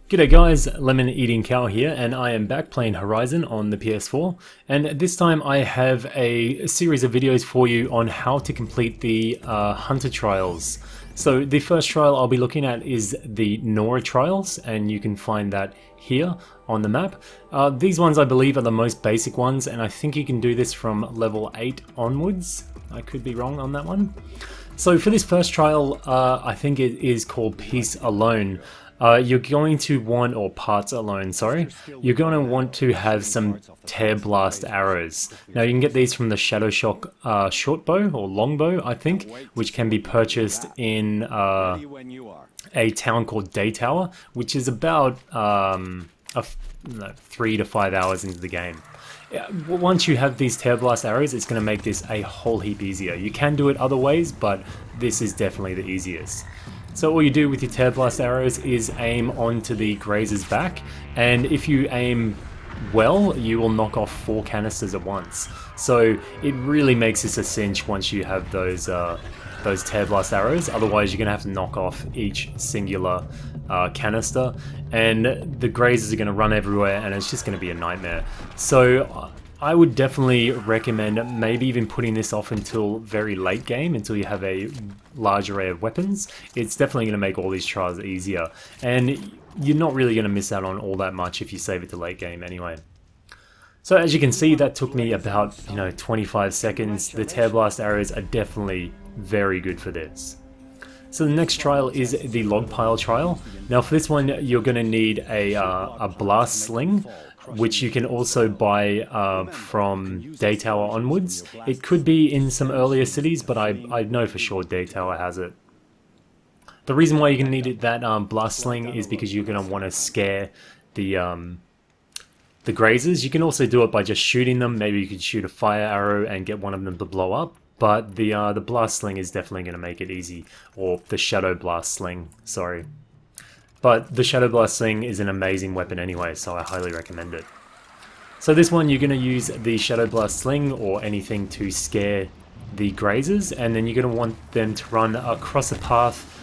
G'day guys, Lemon Eating Cow here, and I am back playing Horizon on the PS4, and this time I have a series of videos for you on how to complete the Hunter trials. So the first trial I'll be looking at is the Nora trials, and you can find that here on the map. These ones I believe are the most basic ones, and I think you can do this from level 8 onwards. I could be wrong on that one. So for this first trial, I think it is called Peace Alone. You're going to want, or Parts Alone, sorry, you're going to want to have some Tear Blast arrows. Now you can get these from the Shadow Shock short bow, or longbow I think, which can be purchased in a town called Day Tower, which is about 3 to 5 hours into the game. Once you have these Tear Blast arrows, it's going to make this a whole heap easier. You can do it other ways, but this is definitely the easiest. So all you do with your Tear Blast arrows is aim onto the grazer's back, and if you aim well, you will knock off 4 canisters at once. So it really makes this a cinch once you have those Tear Blast arrows. Otherwise you're going to have to knock off each singular canister, and the grazers are going to run everywhere, and it's just going to be a nightmare. So I would definitely recommend maybe even putting this off until very late game, until you have a large array of weapons. It's definitely going to make all these trials easier, and you're not really going to miss out on all that much if you save it to late game anyway. So as you can see, that took me about 25 seconds. The Tear Blast arrows are definitely very good for this. So the next trial is the Log Pile trial. Now for this one you're going to need a blast sling, which you can also buy from Day Tower onwards. It could be in some earlier cities, but I know for sure Day Tower has it. The reason why you're going to need that blast sling is because you're going to want to scare the grazers. You can also do it by just shooting them. Maybe you could shoot a fire arrow and get one of them to blow up. But the blast sling is definitely going to make it easy, or the Shadow Blast sling, sorry. But the Shadow Blast sling is an amazing weapon anyway, so I highly recommend it. So this one you're going to use the Shadow Blast sling or anything to scare the grazers, and then you're going to want them to run across a path,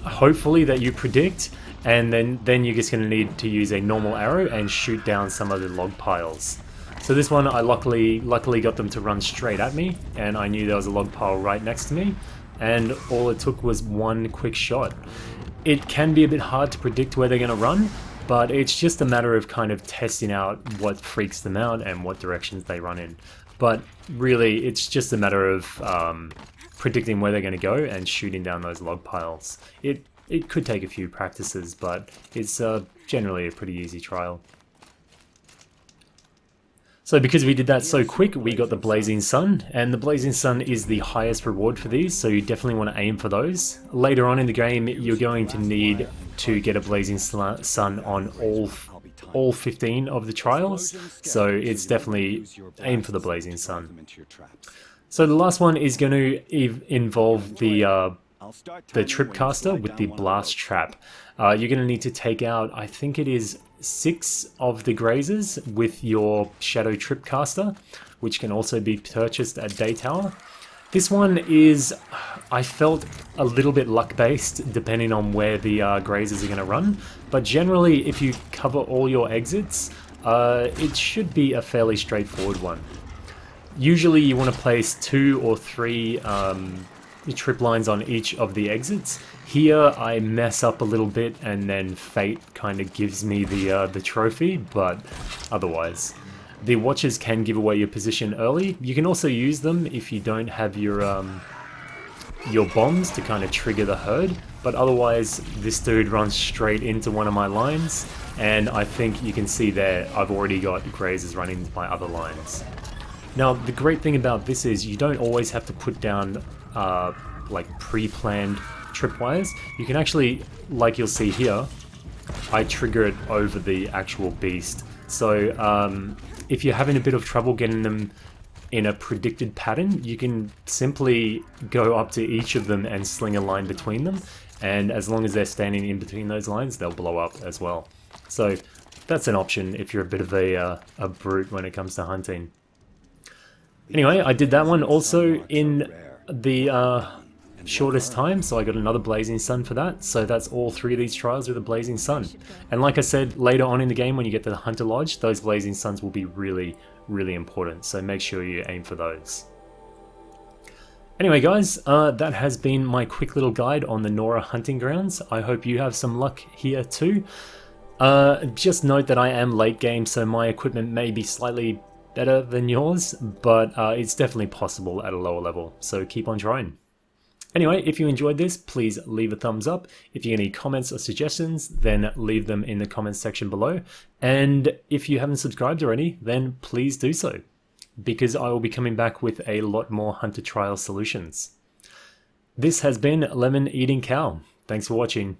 hopefully that you predict, and then you're just going to need to use a normal arrow and shoot down some of the log piles. So this one I luckily got them to run straight at me, and I knew there was a log pile right next to me, and all it took was one quick shot. It can be a bit hard to predict where they're going to run, but it's just a matter of kind of testing out what freaks them out and what directions they run in. But really, it's just a matter of predicting where they're going to go and shooting down those log piles. It could take a few practices, but it's generally a pretty easy trial. So because we did that so quick, we got the Blazing Sun, and the Blazing Sun is the highest reward for these, so you definitely want to aim for those. Later on in the game, you're going to need to get a Blazing Sun on all 15 of the trials, so it's definitely aim for the Blazing Sun. So the last one is going to involve the Tripcaster with the Blast Trap. You're going to need to take out, I think it is 6 of the grazers with your Shadow Tripcaster, which can also be purchased at Day Tower. This one is, I felt, a little bit luck-based, depending on where the grazers are going to run, but generally if you cover all your exits, it should be a fairly straightforward one. Usually you want to place 2 or 3 trip lines on each of the exits. Here I mess up a little bit, and then fate kind of gives me the trophy, but otherwise. The watches can give away your position early. You can also use them if you don't have your bombs to kind of trigger the herd, but otherwise this dude runs straight into one of my lines, and I think you can see there I've already got grazers running into my other lines. Now the great thing about this is you don't always have to put down like pre-planned tripwires. You can actually, like you'll see here, I trigger it over the actual beast. So if you're having a bit of trouble getting them in a predicted pattern, you can simply go up to each of them and sling a line between them, and as long as they're standing in between those lines, they'll blow up as well. So that's an option if you're a bit of a brute when it comes to hunting. Anyway, I did that one. Also in the shortest time, so I got another Blazing Sun for that. So that's all 3 of these trials with a Blazing Sun. And like I said, later on in the game when you get to the Hunter Lodge, those Blazing Suns will be really, really important. So make sure you aim for those. Anyway guys, that has been my quick little guide on the Nora Hunting Grounds. I hope you have some luck here too. Just note that I am late game, so my equipment may be slightly better than yours, but it's definitely possible at a lower level, so keep on trying. Anyway, if you enjoyed this, please leave a thumbs up. If you have any comments or suggestions, then leave them in the comments section below. And if you haven't subscribed already, then please do so, because I will be coming back with a lot more Hunter Trial solutions. This has been Lemon Eating Cow. Thanks for watching.